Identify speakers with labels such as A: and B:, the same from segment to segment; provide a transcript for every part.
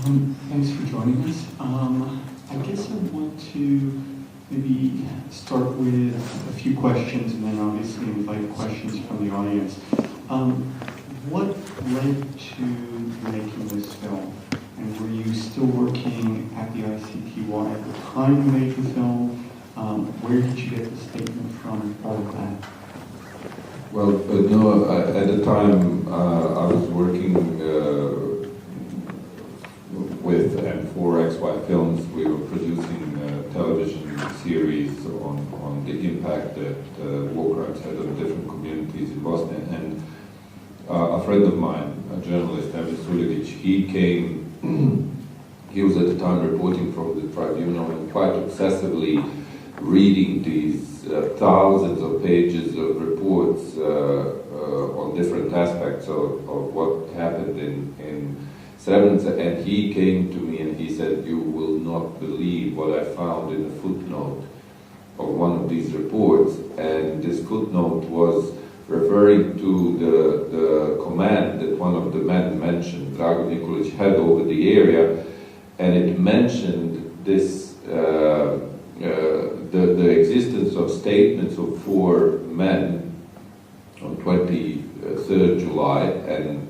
A: Thanks for joining us. I guess I want to maybe start with a few questions and then obviously invite questions from the audience. What led to making this film? And were you still working at the ICTY at the time you made the film? Where did you get the statement from, all of that?
B: Well, no, at the time I was working with and for XY Films. We were producing a television series on the impact that war crimes had on different communities in Bosnia. And a friend of mine, a journalist, Emil Suljevic, he was at the time reporting from the tribunal and quite obsessively reading these thousands of pages of reports on different aspects of what happened in Srebrenica, and he came to me and he said, "You will not believe what I found in a footnote of one of these reports." And this footnote was referring to the command that one of the men mentioned, Drago Nikolic, had over the area, and it mentioned this the existence of statements of 4 men on 23rd July, and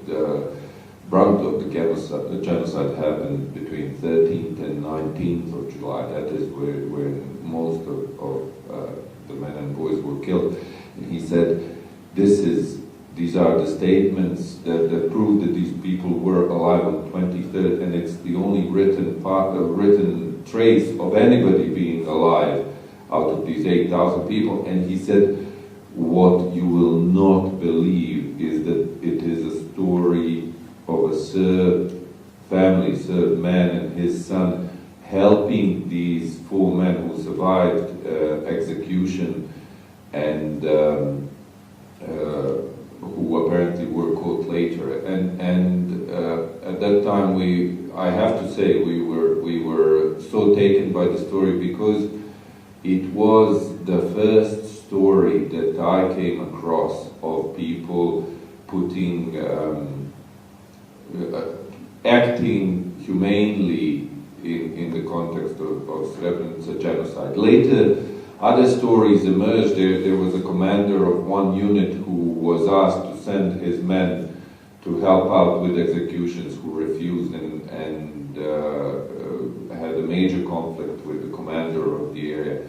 B: the brunt of the genocide happened between 13th and 19th of July. That is where most of the men and boys were killed. And he said, these are the statements that prove that these people were alive on 23rd, and it's the only written trace of anybody being alive out of these 8,000 people. And he said, what you will not believe is that it is a story of a Serb family, Serb man and his son, helping these 4 men who survived execution and who apparently were caught later. And at that time, I have to say, we were so taken by the story because it was the first story that I came across of people putting acting humanely in the context of Srebrenica genocide. Later, other stories emerged. There was a commander of one unit who was asked to send his men to help out with executions, who refused and had a major conflict with the commander of the area.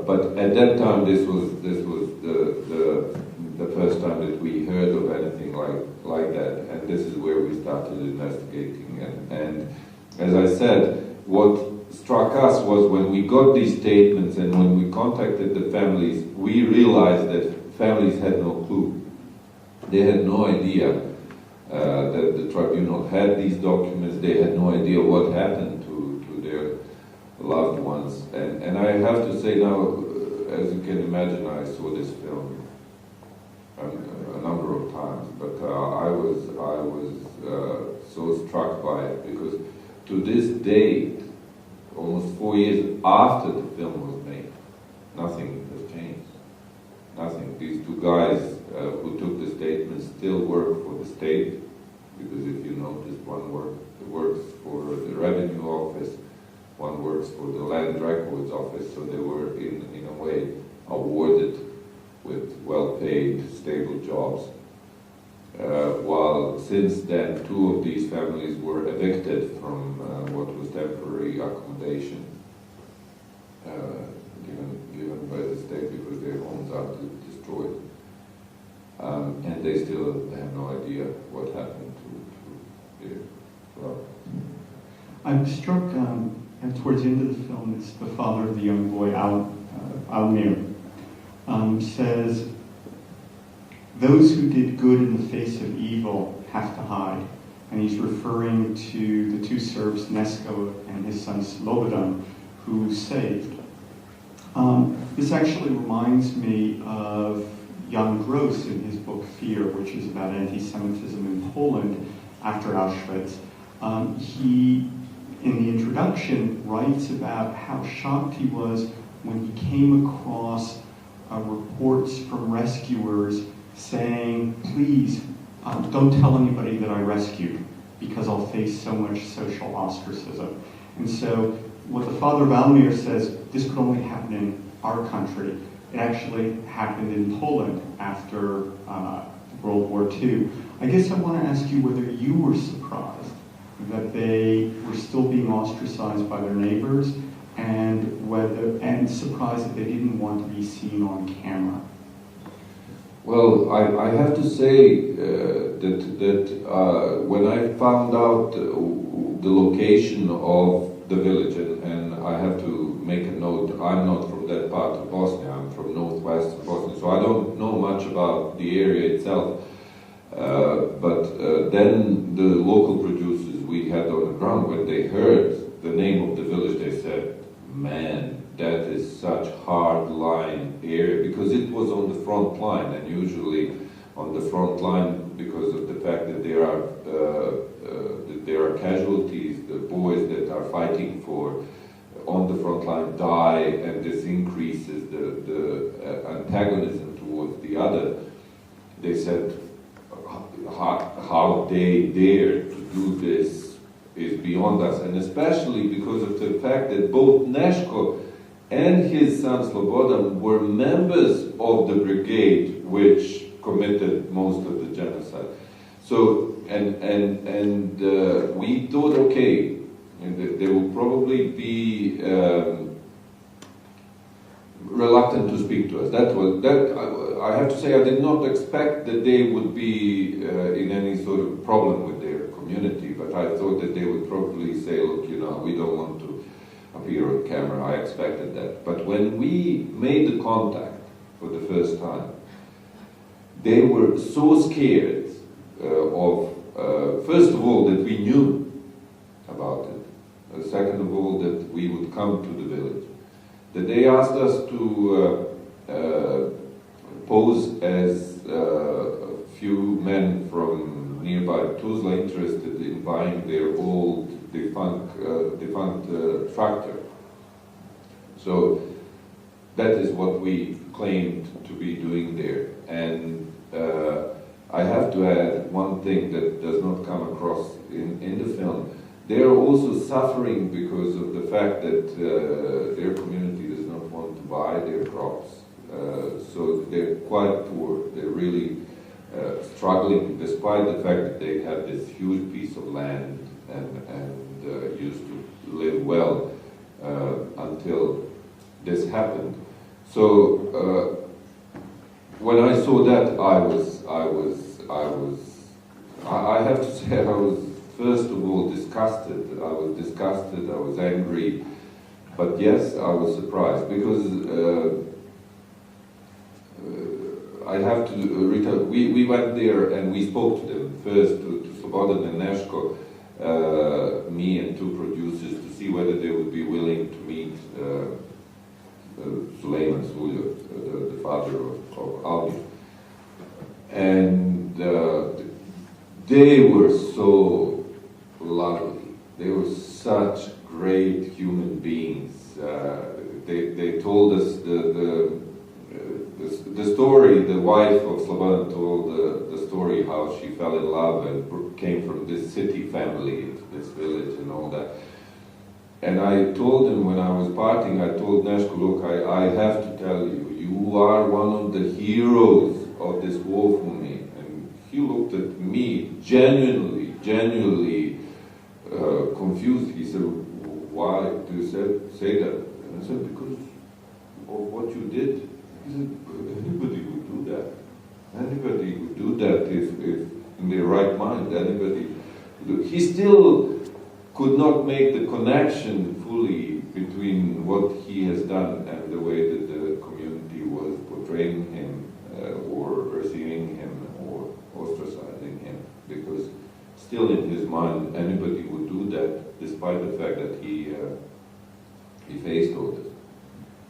B: But at that time, this was the first time that we heard of anything like that, and this is where we started investigating. And as I said, what struck us was when we got these statements and when we contacted the families, we realized that families had no clue. They had no idea that the tribunal had these documents. They had no idea what happened to their loved ones. And I have to say now, as you can imagine, I saw this film a number of times, but I was so struck by it because to this date, almost 4 years after the film was made, nothing has changed. Nothing. These 2 guys who took the statement still work for the state, because if you notice, one works for the revenue office, one works for the land records office, so they were in a way awarded with well-paid, stable jobs. While since then, 2 of these families were evicted from what was temporary accommodation given by the state because their homes are destroyed. And they still have no idea what happened to their loved.
A: I'm struck, and towards the end of the film, it's the father of the young boy, Almir, says, "Those who did good in the face of evil have to hide." And he's referring to the 2 Serbs, Nesko and his son Slobodan, who saved. This actually reminds me of Jan Gross in his book Fear, which is about anti-Semitism in Poland after Auschwitz. He, in the introduction, writes about how shocked he was when he came across reports from rescuers saying, "Please, don't tell anybody that I rescued." because I'll face so much social ostracism. And so what the father of Almir says, this could only happen in our country. It actually happened in Poland after World War II. I guess I want to ask you whether you were surprised that they were still being ostracized by their neighbors, and surprised that they didn't want to be seen on camera.
B: Well, I have to say that when I found out the location of the village, and I have to make a note, I'm not from that part of Bosnia, I'm from northwest Bosnia, so I don't know much about the area itself. But then the local producers we had on the ground, when they heard the name of the village, they said, man, that is such hard line area, because it was on the front line, and usually on the front line, because of the fact that there are casualties, the boys that are fighting for on the front line die, and this increases the antagonism towards the other. They said, how they dare to do this is beyond us, and especially because of the fact that both Neshko and his son Slobodan were members of the brigade which committed most of the genocide. So, and we thought, okay, they will probably be reluctant to speak to us. I have to say, I did not expect that they would be in any sort of problem with their community, but I thought that they would probably say, look, you know, we don't want to appear on camera. I expected that. But when we made the contact for the first time, they were so scared first of all, that we knew about it. Second of all, that we would come to the village. That they asked us to pose as a few men from nearby Tuzla interested in buying their old defunct tractor. So that is what we claimed to be doing there. And I have to add one thing that does not come across in the film. They are also suffering because of the fact that their community does not want to buy their crops. So they're quite poor. They're really struggling, despite the fact that they have this huge piece of land and used to live well until this happened. So when I saw that, I have to say, I was first of all disgusted. I was angry, but yes, I was surprised, because I have to return. We went there and we spoke to them first, to Slobodan and Neshko, me and two producers, to see whether they would be willing to meet Sulejman Suljo, the father of Almir. And they were so lovely. They were such great human beings. They told us the story. The wife of Slobodan told the story how she fell in love and came from this city family, this village and all that. And I told him when I was parting, I told Neshko, look, I have to tell you, you are one of the heroes of this war for me. And he looked at me genuinely confused. He said, why do you say that? And I said, because of what you did. He said, anybody would do that. Anybody would do that if in their right mind. Anybody. He still could not make the connection fully between what he has done and the way that the community was portraying him or perceiving him or ostracizing him, because still in his mind anybody would do that, despite the fact that he faced all this.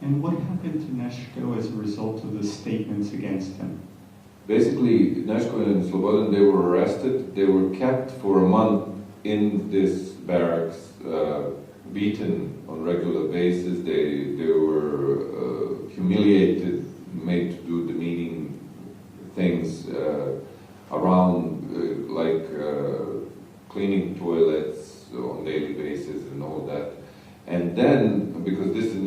A: And what happened to Neshko as a result of the statements against him?
B: Basically, Neshko and Slobodan, they were arrested. They were kept for a month in this barracks, beaten on regular basis. They were humiliated, made to do demeaning things around, like cleaning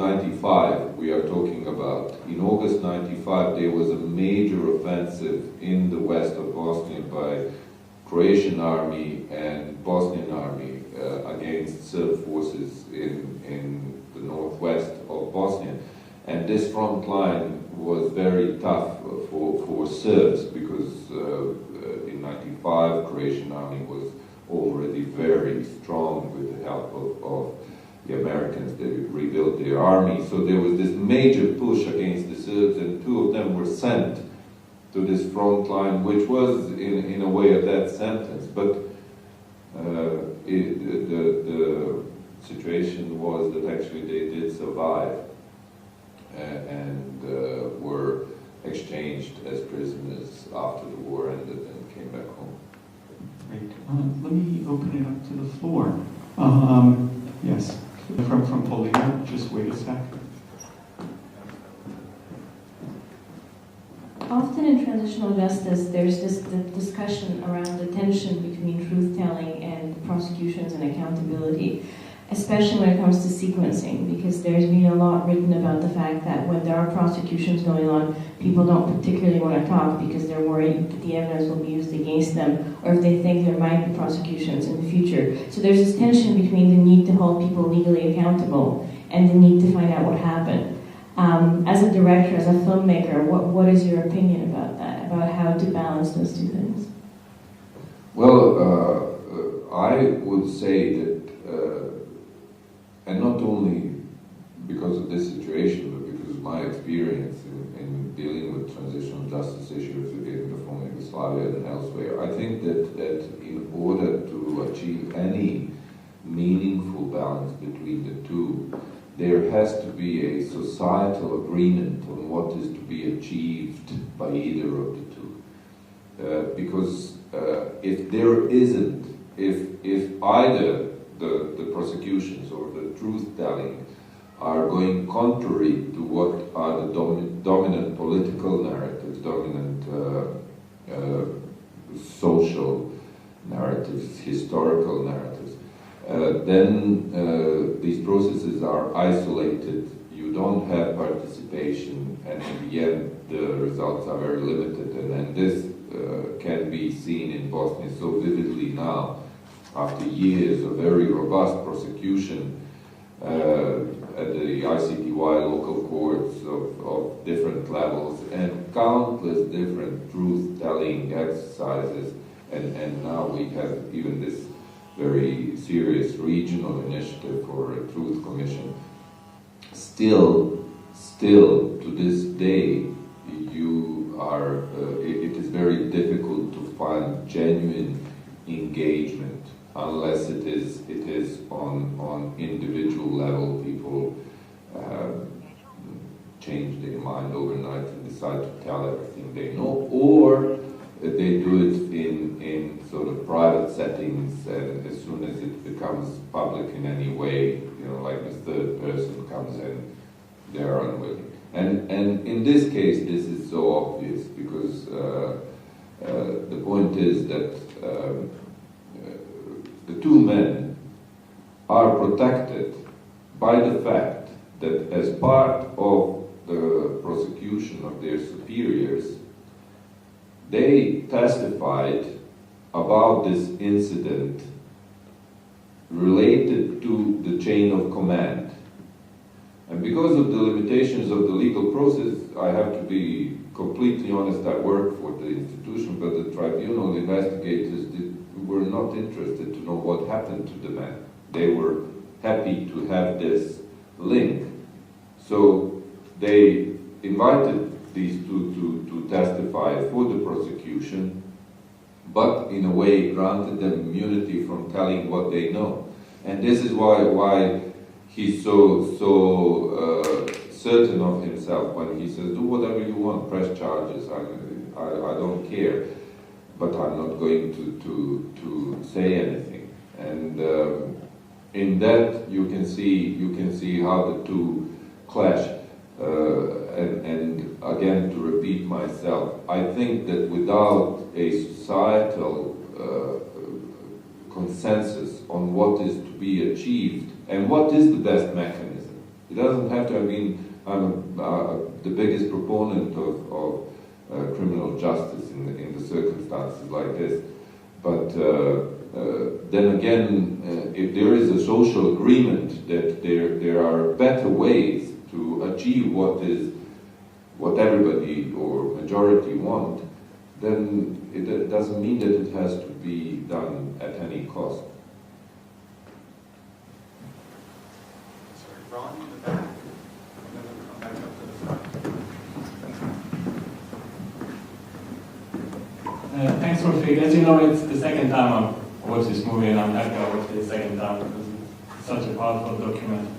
B: 95 we are talking about. In August 95 there was a major offensive in the west of Bosnia by Croatian army and Bosnian army against Serb forces in the northwest of Bosnia. And this front line was very tough for Serbs because in 95 Croatian army was already very strong with the help of the Americans. They rebuilt their army. So there was this major push against the Serbs, and two of them were sent to this front line, which was in a way a death sentence. But the situation was that actually they did survive and were exchanged as prisoners after the war ended and came back home.
A: Great. Let me open it up to the floor. Yes, from Polina. Just wait a sec.
C: Often in transitional justice, there's this discussion around the tension between truth-telling and prosecutions and accountability, especially when it comes to sequencing, because there's been a lot written about the fact that when there are prosecutions going on, people don't particularly want to talk because they're worried that the evidence will be used against them, or if they think there might be prosecutions in the future. So there's this tension between the need to hold people legally accountable and the need to find out what happened. As a director, as a filmmaker, what is your opinion about that, about how to balance those two things?
B: Well, I would say that, and not only because of this situation, but because of my experience in dealing with transitional justice issues in the former Yugoslavia and elsewhere, I think that in order to achieve any meaningful balance between the two, there has to be a societal agreement on what is to be achieved by either of the two. Because if there isn't, if either the prosecutions or the truth-telling are going contrary to what are the dominant political narratives, dominant social narratives, historical narratives, then these processes are isolated. You don't have participation, and in the end, the results are very limited. And this can be seen in Bosnia so vividly now, after years of very robust prosecution at the ICTY local courts of different levels and countless different truth-telling exercises, and now we have even this very serious regional initiative for a truth commission. Still to this day, it is very difficult to find genuine engagement unless it is on individual level. People change their mind overnight and decide to tell everything they know, or they do it in sort of private settings, and as soon as it becomes public in any way, like the third person comes in, they are unwilling. And in this case, this is so obvious because the point is that the two men are protected by the fact that as part of the prosecution of their superiors, they testified about this incident related to the chain of command. And because of the limitations of the legal process, I have to be completely honest, I work for the institution, but the tribunal investigators were not interested to know what happened to the men. They were happy to have this link. So they invited these two to testify for the prosecution, but in a way granted them immunity from telling what they know. And this is why he's so certain of himself when he says, do whatever you want, press charges, I don't care, but I'm not going to say anything. And in that you can see how the two clash. And again, to repeat myself, I think that without a societal consensus on what is to be achieved and what is the best mechanism, It doesn't have to. I mean, I'm the biggest proponent of criminal justice in the circumstances like this. But then again, if there is a social agreement that there are better ways to achieve what everybody or majority want, then it doesn't mean that it has to be done at any cost.
D: Sorry, Ron in the back, and then we'll come back up to the front.
E: Thanks, Rodrigue. As you know, it's the second time I've watched this movie, and I'm happy I watched it the second time because it's such a powerful document.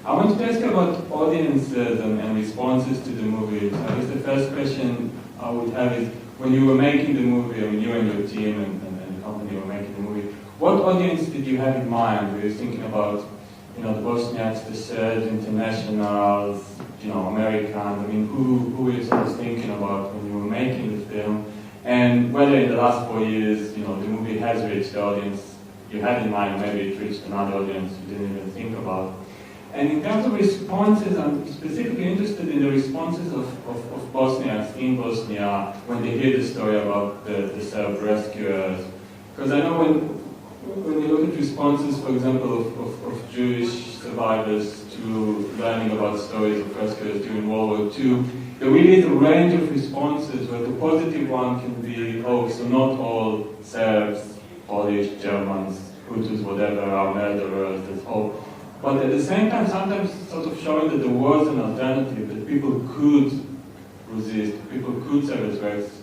E: I want to ask you about audiences and responses to the movie. So I guess the first question I would have is, when you were making the movie, I mean, you and your team and the company were making the movie, what audience did you have in mind? Were you thinking about, the Bosniaks, the Serbs, internationals, Americans? I mean, who were you sort of thinking about when you were making the film? And whether in the last 4 years, the movie has reached the audience you had in mind, maybe it reached another audience you didn't even think about. And in terms of responses, I'm specifically interested in the responses of Bosniaks in Bosnia when they hear the story about the Serb rescuers. Because I know when you look at responses, for example, of Jewish survivors to learning about stories of rescuers during World War II, there really is a range of responses where the positive one can be, oh, so not all Serbs, Polish, Germans, Hutus, whatever, are murderers, that's all. But at the same time, sometimes sort of showing that there was an alternative, that people could resist, people could serve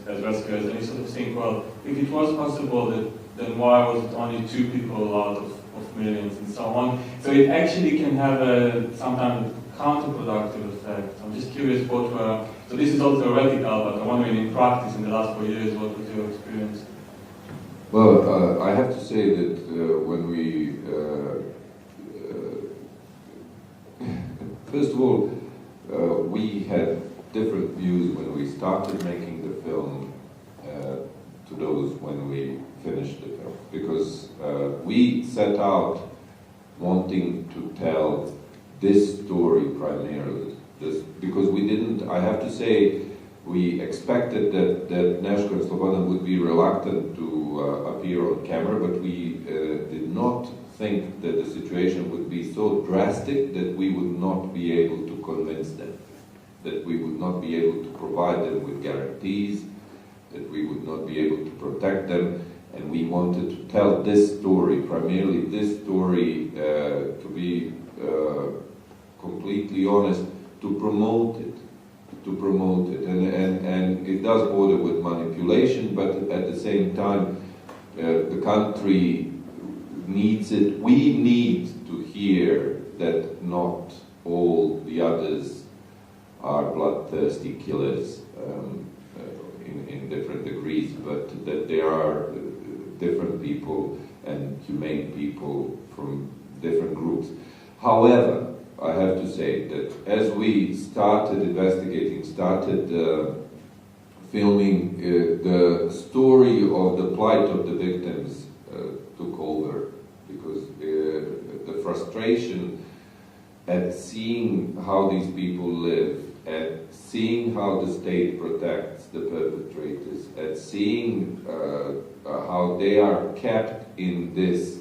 E: as rescuers, and you sort of think, well, if it was possible, then why was it only 2 people out of millions, and so on. So it actually can have sometimes counterproductive effect. I'm just curious so this is all theoretical, but I'm wondering in practice in the last 4 years, what was your experience?
B: Well, I have to say that when we, first of all, we had different views when we started making the film to those when we finished the film, because we set out wanting to tell this story primarily, because we didn't, I have to say, we expected that Neshko and Slobodan would be reluctant to appear on camera, but we did not think that the situation would be so drastic that we would not be able to convince them, that we would not be able to provide them with guarantees, that we would not be able to protect them, and we wanted to tell this story, primarily this story, to be completely honest, to promote it. And it does border with manipulation, but at the same time, the country needs it. We need to hear that not all the others are bloodthirsty killers in different degrees, but that there are different people and humane people from different groups. However, I have to say that as we started investigating, filming, the story of the plight of the victims took over, because the frustration at seeing how these people live, at seeing how the state protects the perpetrators, at seeing how they are kept in this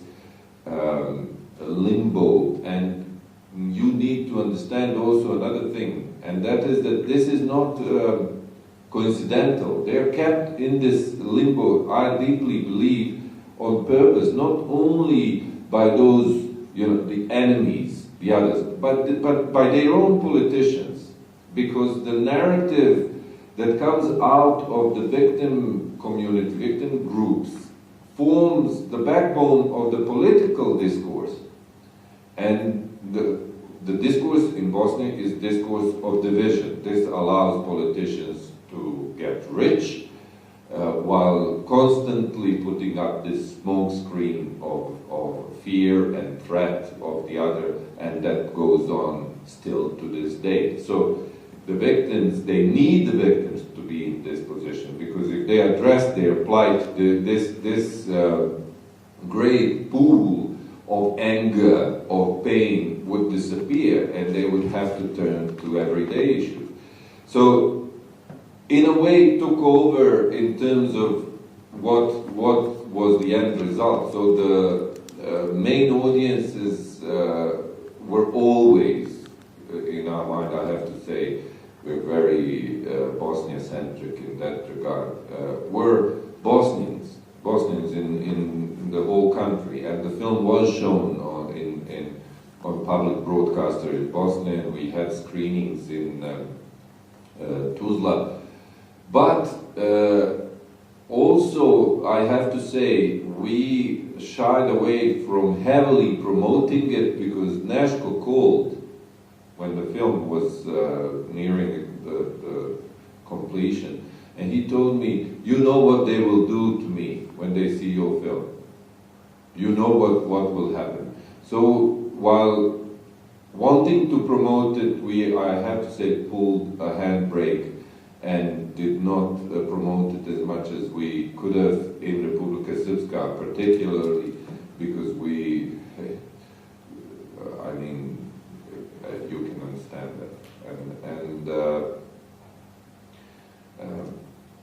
B: limbo. And you need to understand also another thing, and that is that this is not coincidental. They are kept in this limbo, I deeply believe, on purpose, not only by those, the enemies, the others, but by their own politicians, because the narrative that comes out of the victim community, victim groups, forms the backbone of the political discourse. And the discourse in Bosnia is discourse of division. This allows politicians to get rich while constantly putting up this smoke screen of fear and threat of the other, and that goes on still to this day. So the victims, they need the victims to be in this position, because if they address their plight, this great pool of anger, of pain, would disappear and they would have to turn to everyday issues. So, in a way, it took over in terms of what was the end result. So the main audiences were always, in our mind, I have to say, we're very Bosnia-centric in that regard, were Bosnians in the whole country. And the film was shown on public broadcaster in Bosnia, and we had screenings in Tuzla. But also, I have to say, we shied away from heavily promoting it because Neshko called when the film was nearing the completion, and he told me, "You know what they will do to me when they see your film. You know what will happen." So while wanting to promote it, I have to say, pulled a handbrake and did not promote it as much as we could have in Republika Srpska, particularly because you can understand that.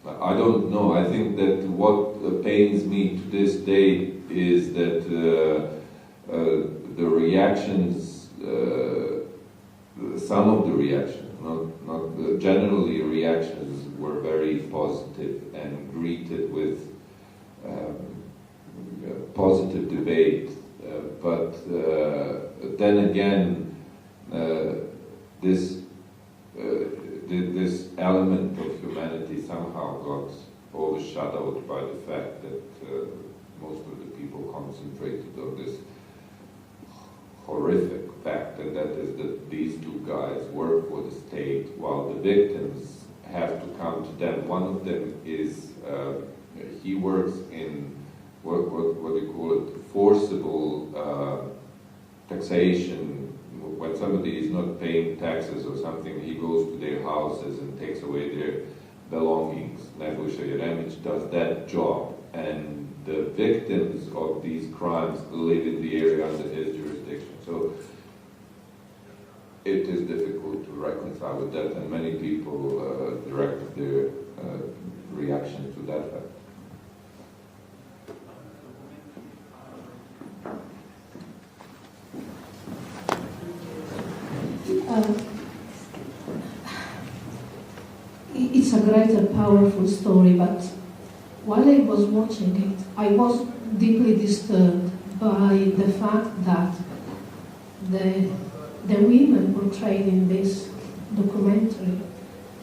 B: I don't know. I think that what pains me to this day is that the reactions, some of the reactions, not generally reactions, were very positive and greeted with positive debate. But then again, this element of humanity somehow got overshadowed by the fact that most of the people concentrated on this horrific fact, and that is that these two guys work for the state while the victims have to come to them. One of them is, he works in, what do you call it, forcible taxation. When somebody is not paying taxes or something, he goes to their houses and takes away their belongings. Nebojša Jeremić does that job, and the victims of these crimes live in the area under his jurisdiction. So it is difficult to reconcile with that, and many people directed their reaction to that fact.
F: It's a great and powerful story, but while I was watching it, I was deeply disturbed by the fact that the women portrayed in this documentary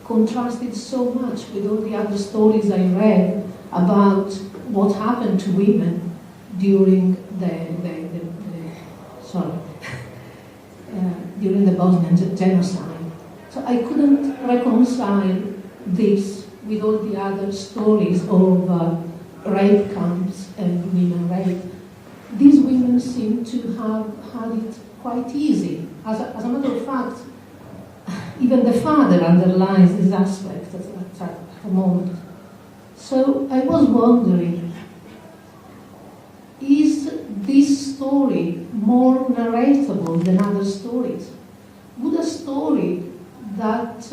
F: contrasted so much with all the other stories I read about what happened to women during during the Bosnian genocide. So I couldn't reconcile this with all the other stories of rape camps and women rape. These women seem to have had it quite easy. As a matter of fact, even the father underlines this aspect at the moment. So I was wondering, is this story more narratable than other stories? Would a story that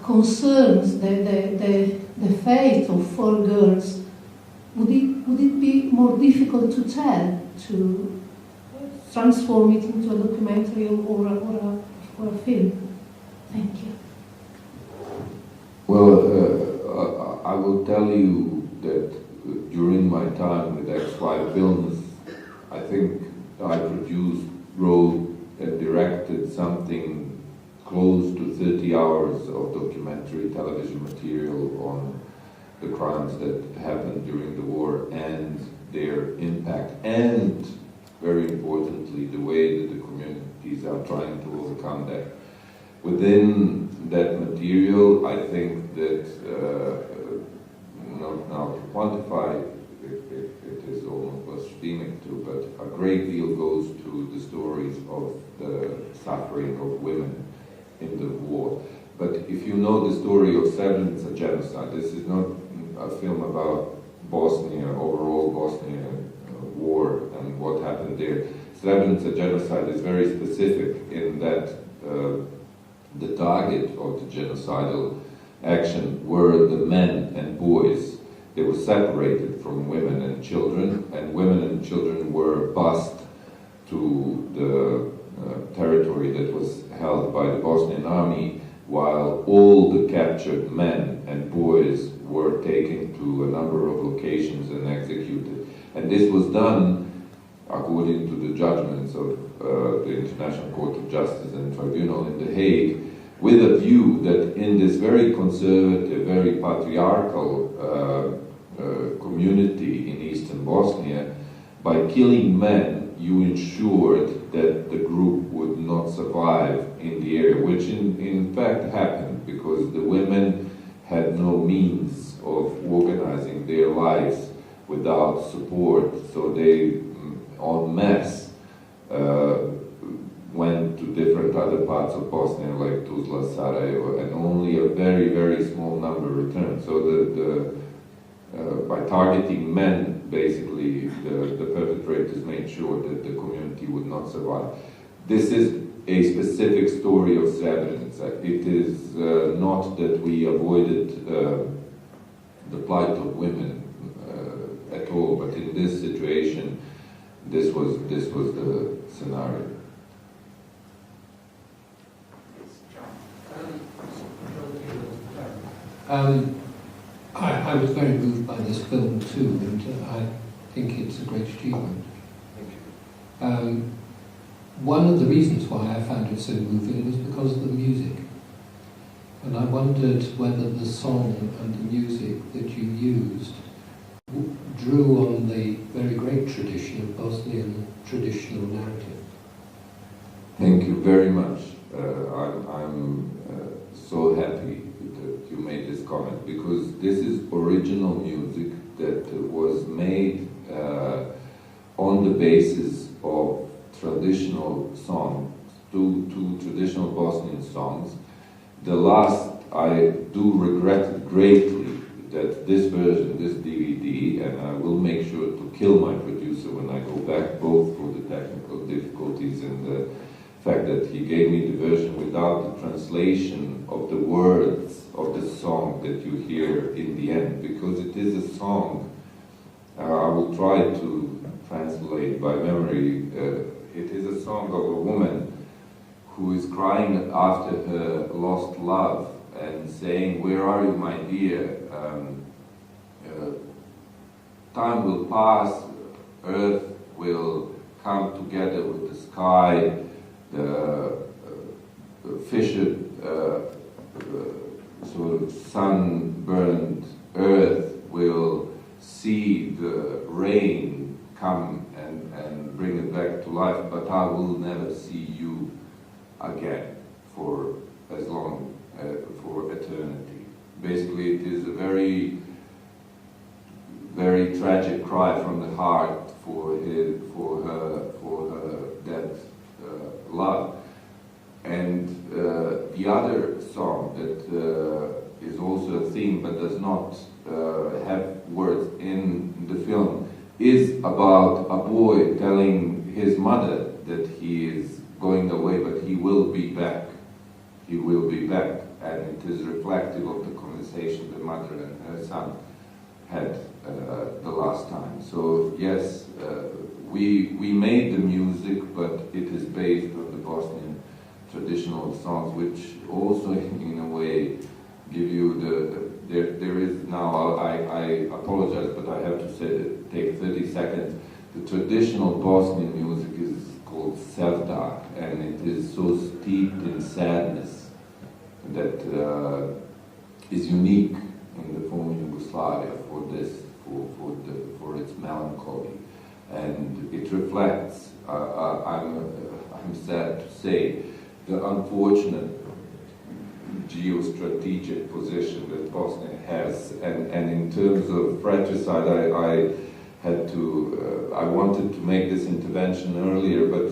F: concerns the fate of 4 girls, would it be more difficult to tell, to transform it into a documentary or a film? Thank you.
B: Well, I will tell you that during my time with X5 Films, I think I produced, wrote, and directed something close to 30 hours of documentary television material on the crimes that happened during the war and their impact, and very importantly, the way that the communities are trying to overcome that. Within that material, I think that, not now to quantify, it is almost blasphemic to, but a great deal goes to the stories of the suffering of women in the war. But if you know the story of Srebrenica genocide, this is not a film about Bosnia, overall Bosnia war and what happened there. Srebrenica genocide is very specific in that the target of the genocidal action were the men and boys. They were separated from women and children, and women and children were bused to the territory that was held by the Bosnian army, while all the captured men and boys were taken to a number of locations and executed. And this was done according to the judgments of the International Court of Justice and Tribunal in The Hague, with a view that in this very conservative, very patriarchal community in eastern Bosnia, by killing men, you ensured that the group would not survive in the area, which in fact happened, because the women had no means of organizing their lives without support, so they en masse went to different other parts of Bosnia, like Tuzla, Sarajevo, and only a very, very small number returned. So by targeting men, basically, the perpetrators made sure that the community would not survive. This is a specific story of Srebrenica. It is not that we avoided the plight of women at all, but in this situation, this was the scenario.
G: I was very moved by this film too, and I think it's a great achievement. One of the reasons why I found it so moving was because of the music. And I wondered whether the song and the music that you used drew on the very great tradition of Bosnian traditional narrative.
B: Thank you very much. I'm so happy that you made this comment, because this is original music that was made on the basis of traditional songs, two traditional Bosnian songs. The last, I do regret it greatly that this version, this DVD, and I will make sure to kill my producer when I go back, both for the technical difficulties and the fact that he gave me the version without the translation of the words of the song that you hear in the end, because it is a song. I will try to translate by memory. It is a song of a woman who is crying after her lost love and saying, "Where are you, my dear? Time will pass, earth will come together with the sky, the fissured, sort of sunburned earth will see the rain come and bring it back to life, but I will never see you again for as long, for eternity." Basically, it is a very, very tragic cry from the heart for her dead love. And the other song that is also a theme but does not have words in the film is about a boy telling his mother that he is going away, but he will be back. He will be back. And it is reflective of the conversation the mother and her son had the last time. So yes, we made the music, but it is based on the Bosnian traditional songs, which also in a way give you there is now, I apologize, but I have to say, take 30 seconds. The traditional Bosnian music is called sevda, and it is so steeped in sadness that is unique in the former Yugoslavia for this, for its melancholy, and it reflects. I'm sad to say the unfortunate geostrategic position that Bosnia has, and in terms of fratricide, I had to. I wanted to make this intervention earlier, but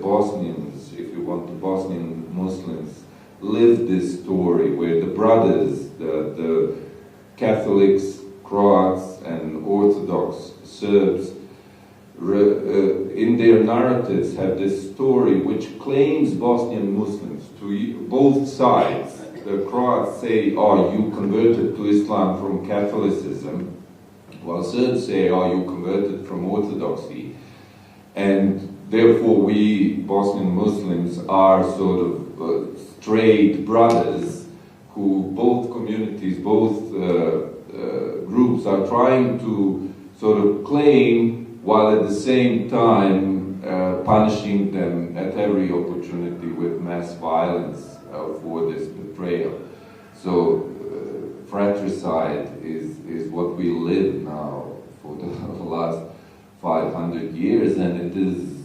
B: Bosnians, if you want, the Bosnian Muslims live this story where the brothers, the Catholics, Croats and Orthodox Serbs in their narratives have this story which claims Bosnian Muslims to both sides. The Croats say, oh, you converted to Islam from Catholicism, while Serbs say, oh, you converted from Orthodoxy. And therefore we Bosnian Muslims are sort of straight brothers who both communities, both groups are trying to sort of claim, while at the same time punishing them at every opportunity with mass violence for this betrayal. So fratricide is what we live now for the last 500 years, and it is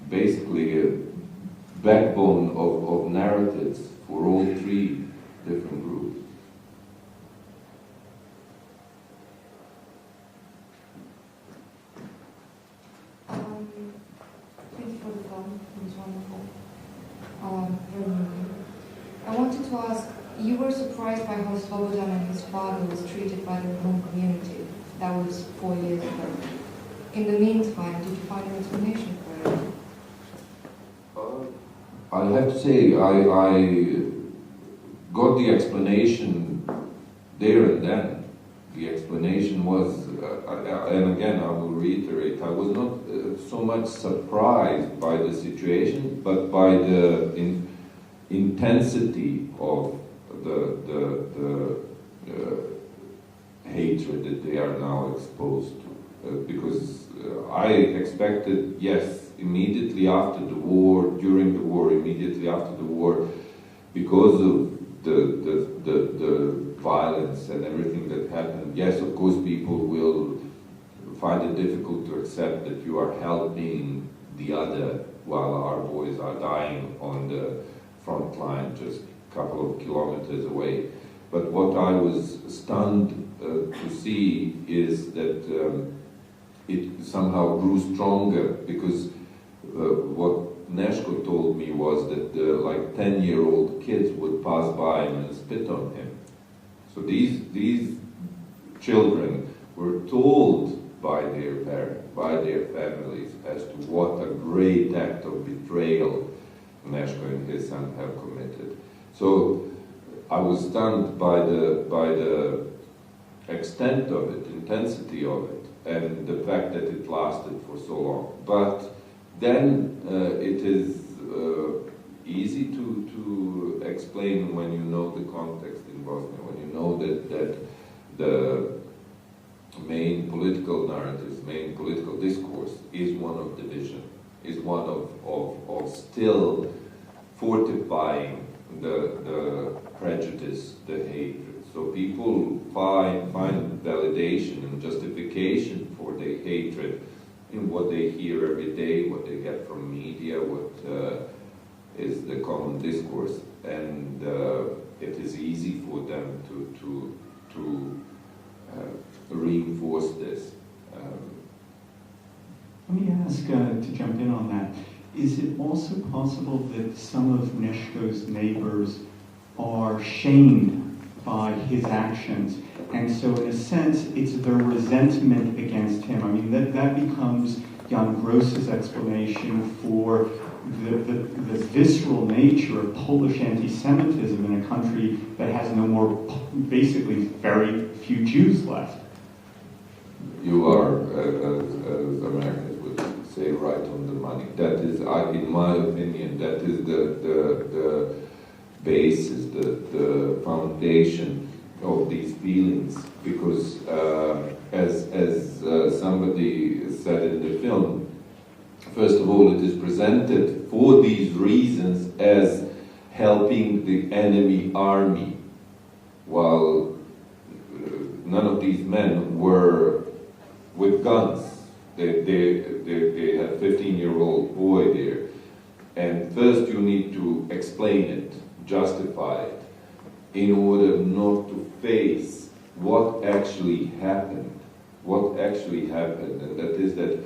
B: basically a backbone of narratives for all three different groups.
H: Thank you for the talk. It was wonderful. Very moving. I wanted to ask, you were surprised by how Slobodan and his father was treated by their home community. That was 4 years ago. In the meantime, did you find an explanation for it?
B: I have to say, I got the explanation there and then. The explanation was, and again I will reiterate, I was not so much surprised by the situation, but by the intensity of the hatred that they are now exposed to. Because I expected, yes, immediately after the war, during the war, immediately after the war, because of the violence and everything that happened, yes, of course, people will find it difficult to accept that you are helping the other while our boys are dying on the front line just a couple of kilometers away. But what I was stunned to see is that it somehow grew stronger, because what Neshko told me was that like 10-year-old kids would pass by him and spit on him. So these children were told by their parents, by their families, as to what a great act of betrayal Neshko and his son have committed. So I was stunned by the extent of it, intensity of it, and the fact that it lasted for so long. But then it is easy to explain when you know the context in Bosnia, when you know that the main political narratives, main political discourse is one of division, is one of still fortifying the prejudice, the hatred. So people find validation and justification for their hatred in what they hear every day, what they get from media, what is the common discourse, and it is easy for them to reinforce this.
A: Let me ask, to jump in on that, is it also possible that some of Neshko's neighbors are shamed by his actions, and so in a sense it's their resentment against him? I mean, that becomes Jan Gross's explanation for the visceral nature of Polish anti-Semitism in a country that has no more, basically very few Jews left.
B: You are, as Americans would say, right on the money. That is, in my opinion, that is the basis, the foundation of these feelings. Because, as somebody said in the film, first of all, it is presented for these reasons as helping the enemy army, while none of these men were with guns. They had a 15-year-old boy there. And first you need to explain it, justify it, in order not to face what actually happened. What actually happened, and that is that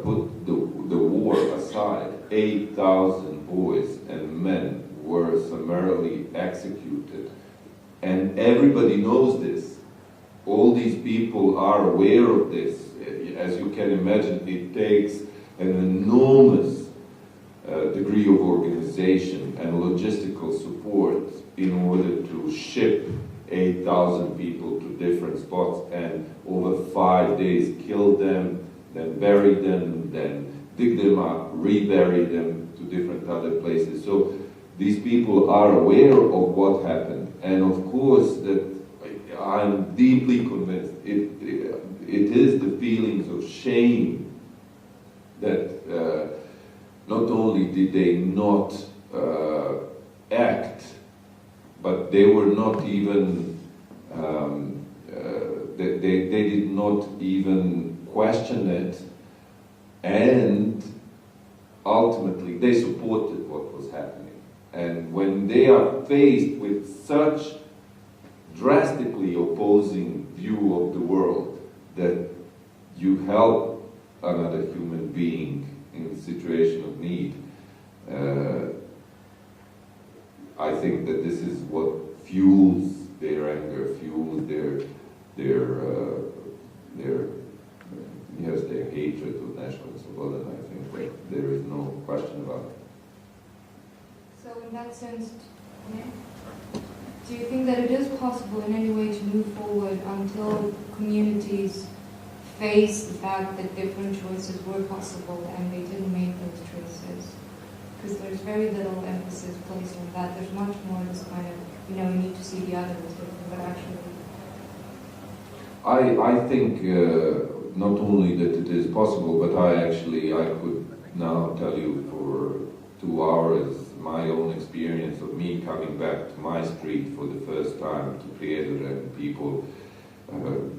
B: put the war aside, 8,000 boys and men were summarily executed. And everybody knows this. All these people are aware of this. as you can imagine, it takes an enormous degree of organization and logistical support in order to ship 8,000 people to different spots and over 5 days kill them, then bury them, then dig them up, rebury them to different other places. So these people are aware of what happened, and of course that I'm deeply convinced it is the feelings of shame that not only did they not act, but they were not even, they did not even question it, and ultimately they supported what was happening. And when they are faced with such drastically opposing view of the world, that you help another human being in a situation of need, I think that this is what fuels their anger, fuels their hatred of National Sloboda, and I think that there is no question about it.
H: So in that sense, do you think that it is possible in any way to move forward until communities face the fact that different choices were possible and they didn't make those choices? Because there's very little emphasis placed on that. There's much more this kind of, you need to see the other as different, but actually...
B: I think not only that it is possible, but I could now tell you for 2 hours my own experience of me coming back to my street for the first time to Prijedor, and people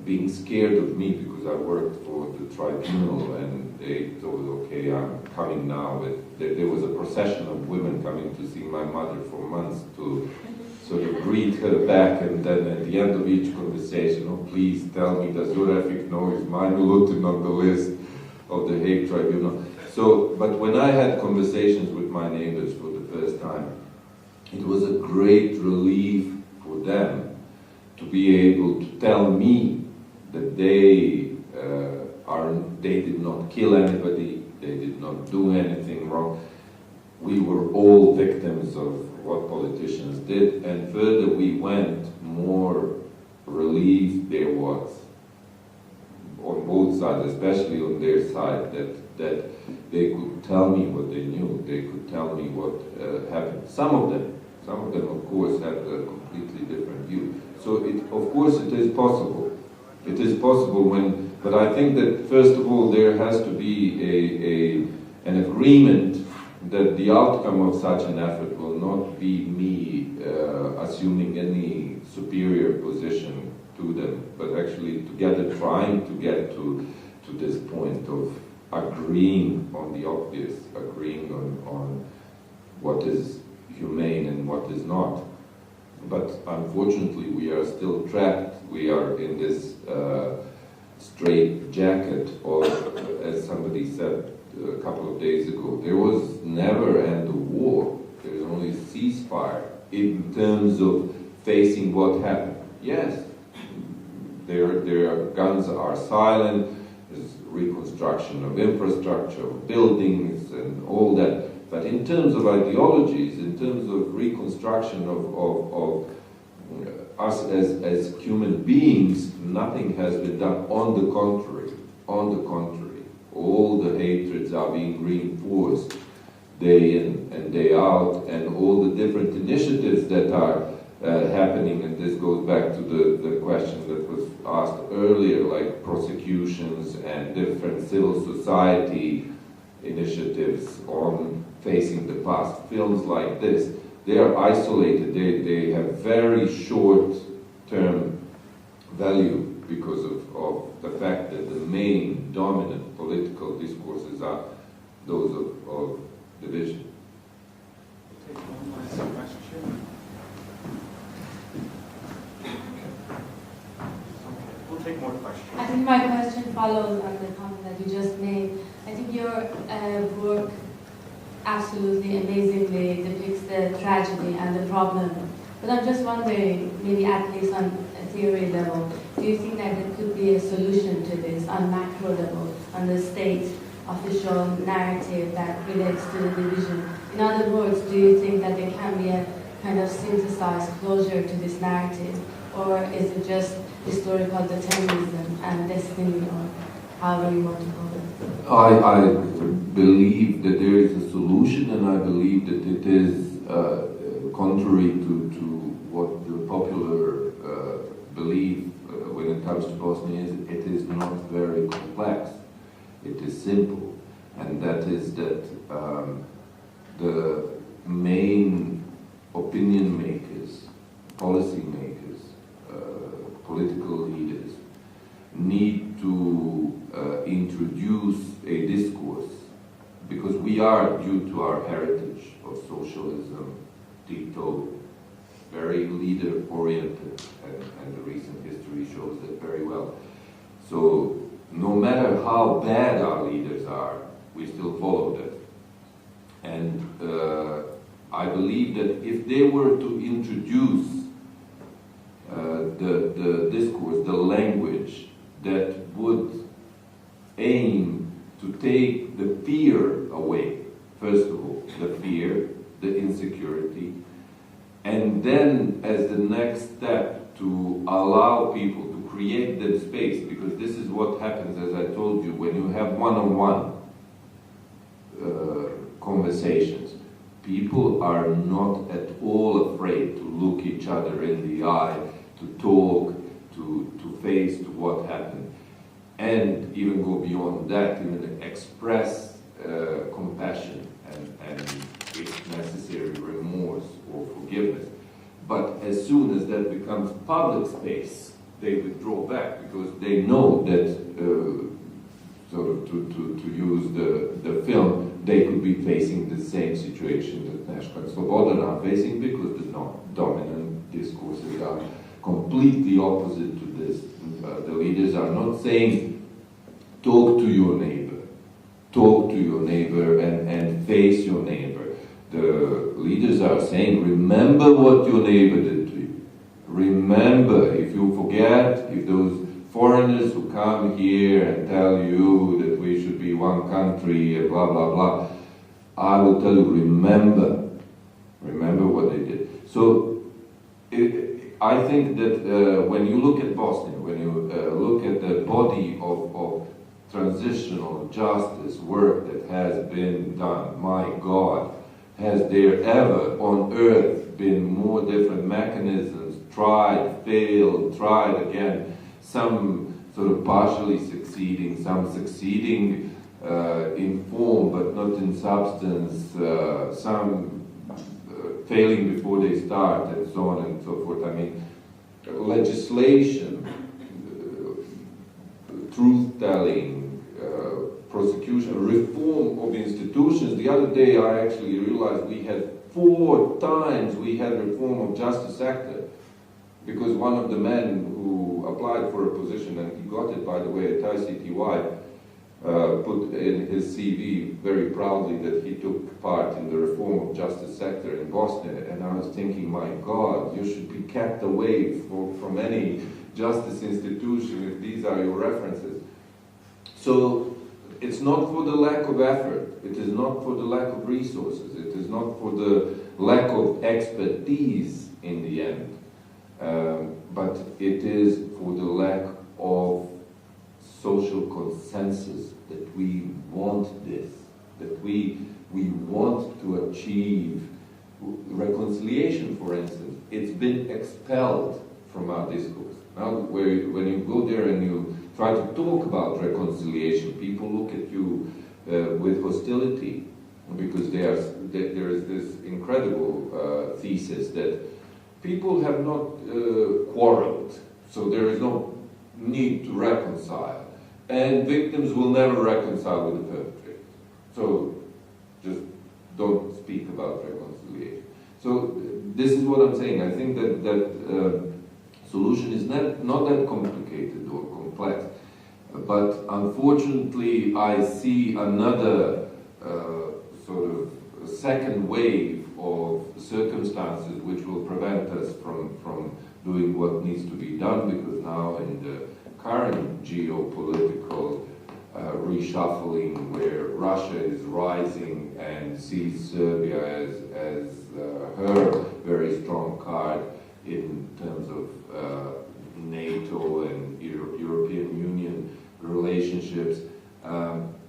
B: being scared of me because I worked for the tribunal, and they thought, okay, I'm coming now. There was a procession of women coming to see my mother for months to sort of greet her back, and then at the end of each conversation, oh, please tell me, does your Refik know his Minulutin on the list of the Hague Tribunal? So, but when I had conversations with my neighbors for the first time, it was a great relief for them to be able to tell me that they did not kill anybody, they did not do anything wrong. We were all victims of what politicians did, and further we went, more relief there was on both sides, especially on their side, that they could tell me what they knew, they could tell me what happened. Some of them, of course, had a completely different view. So, of course, it is possible. It is possible but I think that, first of all, there has to be an agreement that the outcome of such an effort will not be me assuming any superior position to them, but actually together trying to get to this point of agreeing on the obvious, agreeing on what is humane and what is not. But unfortunately, we are still trapped. We are in this straight jacket, or as somebody said a couple of days ago, there was never end of war. There is only ceasefire in terms of facing what happened. Yes, their guns are silent. There's reconstruction of infrastructure, of buildings, and all that. But in terms of ideologies, in terms of reconstruction of us as human beings, nothing has been done. On the contrary, all the hatreds are being reinforced day in and day out, and all the different initiatives that are happening, and this goes back to the question that was asked earlier, like prosecutions and different civil society initiatives on facing the past. Films like this, they are isolated, they have very short-term value because of the fact that the main dominant political discourses are those of division.
D: We'll take one last question. We'll take more questions.
I: I think my question follows on the comment that you just made. I think your work absolutely amazingly depicts the tragedy and the problem But I'm just wondering, maybe at least on a theory level, do you think that there could be a solution to this on macro level, on the state official narrative that relates to the division? In other words, do you think that there can be a kind of synthesized closure to this narrative, or is it just historical determinism and destiny, or however you want to call it?
B: I believe that there is a solution, and I believe that it is contrary to what the popular belief when it comes to Bosnia is. It is not very complex. It is simple, and that is that the main opinion makers, policy makers, political leaders need to introduce a discourse, because we are, due to our heritage of socialism, Tito, very leader-oriented, and the recent history shows that very well. So no matter how bad our leaders are, we still follow them. And I believe that if they were to introduce the discourse, the language that would aim to take the fear away, first of all, the fear, the insecurity, and then as the next step to allow people to create that space, because this is what happens, as I told you, when you have one-on-one conversations. People are not at all afraid to look each other in the eye, to talk, to face to what happened, and even go beyond that, even express compassion and if necessary, remorse or forgiveness. But as soon as that becomes public space, they withdraw back, because they know that, sort of to use the film, they could be facing the same situation that Neshka and Slobodan are facing, because the dominant discourses are completely opposite to this. The leaders are not saying, talk to your neighbor and face your neighbor. The leaders are saying, remember what your neighbor did to you. Remember, if you forget, if those foreigners who come here and tell you that we should be one country and blah, blah, blah, I will tell you, remember what they did. So I think that when you look at Bosnia, when you look at the body of transitional justice work that has been done, my God, has there ever on earth been more different mechanisms, tried, failed, tried again, some sort of partially succeeding, some succeeding in form but not in substance, some failing before they start, and so on and so forth. I mean, legislation, truth-telling, prosecution, reform of institutions. The other day I actually realized we had 4 times we had reform of justice sector, because one of the men who applied for a position, and he got it, by the way, at ICTY, put in his CV very proudly that he took part in the reform of justice sector in Bosnia, and I was thinking, my God, you should be kept away from any justice institution if these are your references. So it's not for the lack of effort, it is not for the lack of resources, it is not for the lack of expertise in the end, but it is for the lack of social consensus that we want this, that we want to achieve reconciliation, for instance. It's been expelled from our discourse. Now, when you go there and you try to talk about reconciliation, people look at you with hostility, because there is this incredible thesis that people have not quarreled, so there is no need to reconcile, and victims will never reconcile with the perpetrator. So just don't speak about reconciliation. So this is what I'm saying. I think that solution is not that complicated or complex, but unfortunately I see another sort of second wave of circumstances which will prevent us from doing what needs to be done, because now in the current geopolitical reshuffling where Russia is rising and sees Serbia as her very strong card in terms of NATO and European Union relationships,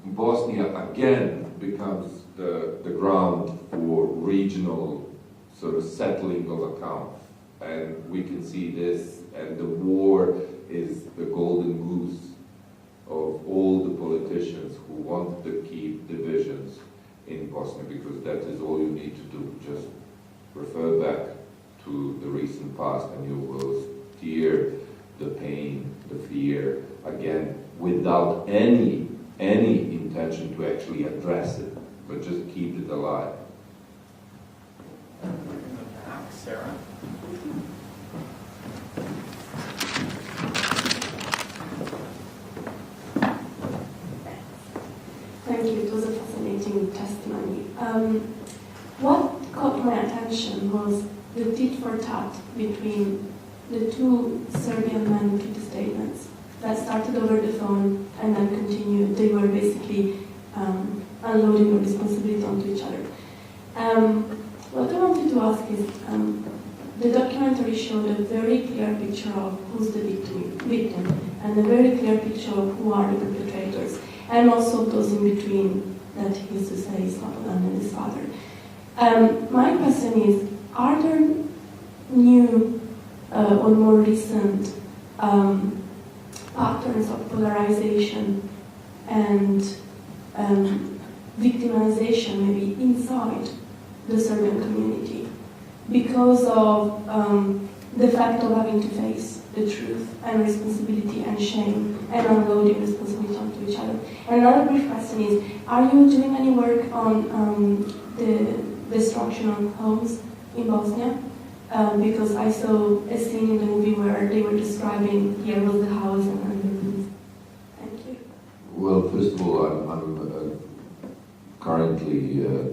B: Bosnia again becomes the ground for regional sort of settling of accounts. And we can see this, and the war is the golden goose of all the politicians who want to keep divisions in Bosnia, because that is all you need to do. Just refer back to the recent past and you will hear the pain, the fear, again, without any intention to actually address it, but just keep it alive.
D: In the back, Sarah.
J: Thank you. It was a fascinating testimony. What caught my attention was the tit for tat between the two Serbian men who took the statements that started over the phone and then continued. They were basically unloading the responsibility onto each other. What I wanted to ask is, the documentary showed a very clear picture of who's the victim and a very clear picture of who are the perpetrators, and also those in between that he used to say his father and his father. My question is, are there new or more recent patterns of polarization and victimization maybe inside the Serbian community because of the fact of having to face the truth and responsibility and shame and unloading responsibility onto each other? And another brief question is, are you doing any work on the destruction of homes in Bosnia? Because I saw a scene in the movie where they were describing here was the house and the rooms. Thank you.
B: Well, first of all, I'm currently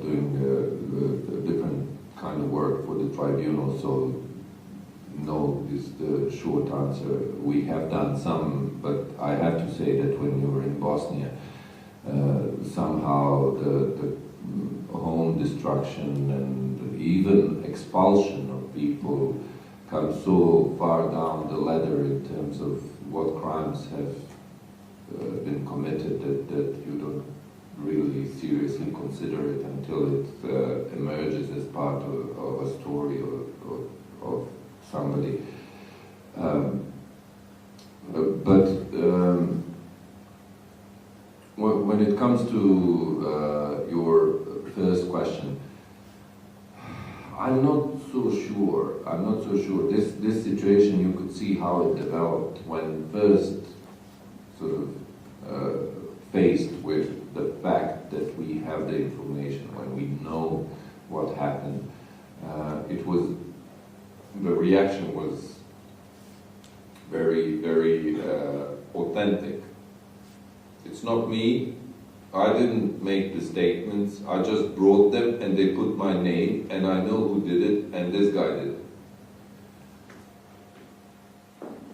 B: doing a different kind of work for the tribunal, so no is the short answer. We have done some, but I have to say that when you were in Bosnia, somehow the home destruction and even expulsion of people come so far down the ladder in terms of what crimes have been committed that you don't really seriously consider it until it emerges as part of a story of somebody. When it comes to your first question, I'm not so sure. This situation, you could see how it developed when first sort of faced with the fact that we have the information, when we know what happened. The reaction was very, very authentic. It's not me. I didn't make the statements. I just brought them and they put my name and I know who did it and this guy did it.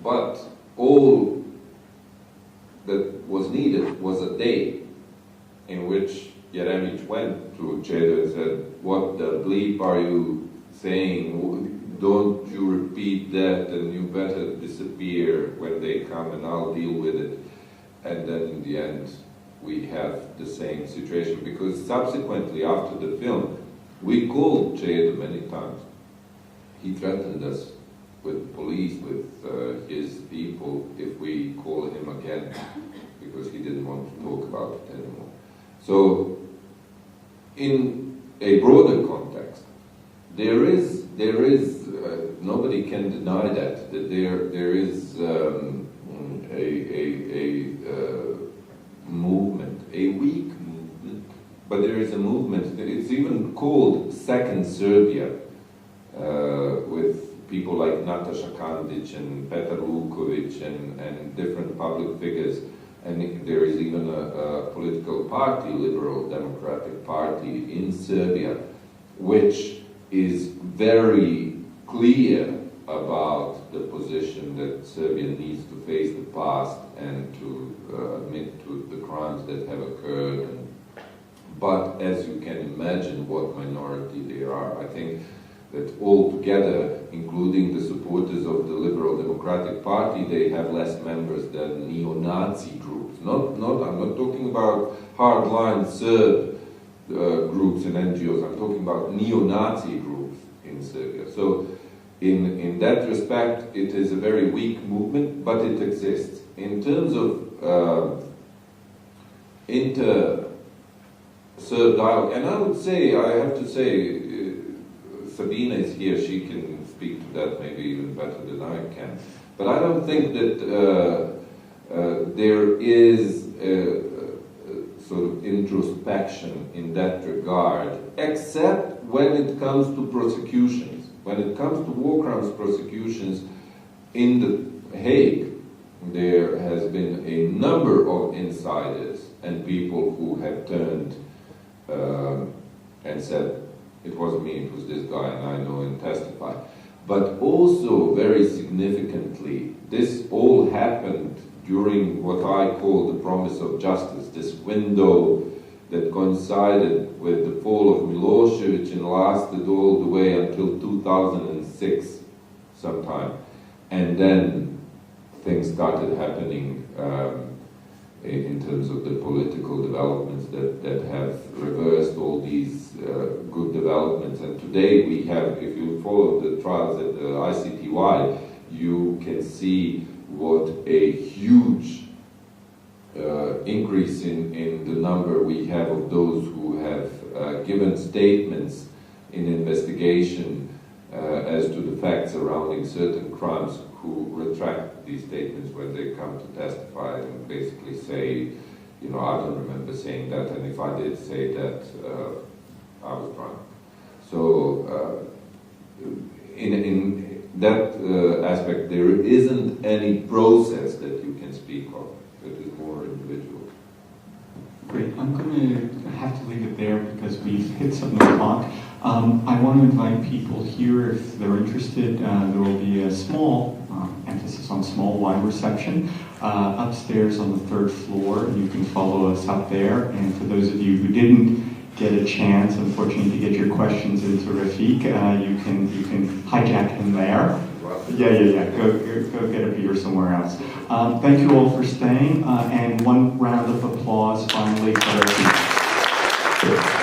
B: But all that was needed was a day in which Jeremic went to Cheda and said, "What the bleep are you saying? Don't you repeat that, and you better disappear when they come and I'll deal with it." And then in the end, we have the same situation, because subsequently after the film, we called Cheda many times. He threatened us with police, with his people, if we call him again, because he didn't want to talk about it anymore. So, in a broader context, there is nobody can deny that there is a movement, a weak movement, but there is a movement. It's even called Second Serbia, with people like Nataša Kandić and Petar Luković and different public figures. And there is even a political party, Liberal Democratic Party in Serbia, which is very clear about the position that Serbia needs to face the past and to admit to the crimes that have occurred. But as you can imagine what minority they are, I think that altogether, including the supporters of the Liberal Democratic Party, they have less members than neo-Nazi groups. I'm not talking about hardline Serb groups and NGOs, I'm talking about neo-Nazi groups in Serbia. So in that respect, it is a very weak movement, but it exists. In terms of inter-Serb dialogue, and I would say, I have to say, Sabina is here, she can speak to that maybe even better than I can. But I don't think that there is sort of introspection in that regard, except when it comes to prosecutions. When it comes to war crimes prosecutions in The Hague, there has been a number of insiders and people who have turned and said, it wasn't me, it was this guy, and I know and testify. But also, very significantly, this all happened during what I call the promise of justice, this window that coincided with the fall of Milosevic and lasted all the way until 2006 sometime. And then things started happening in terms of the political developments that have reversed all these good developments. And today we have, if you follow the trials at the ICTY, you can see what a huge increase in the number we have of those who have given statements in investigation as to the facts surrounding certain crimes, who retract these statements when they come to testify and basically say, you know, I don't remember saying that, and if I did say that, I was drunk. So in that aspect, there isn't any process that you can speak of. It is more individual.
A: Great. I'm going to have to leave it there because we've hit 7 o'clock. I want to invite people here, if they're interested, there will be a small, emphasis on small, wide reception upstairs on the 3rd floor. You can follow us up there. And for those of you who didn't get a chance, unfortunately, to get your questions into Rafik, you can hijack him there. Yeah. Go get a beer somewhere else. Thank you all for staying, and one round of applause finally for Rafik.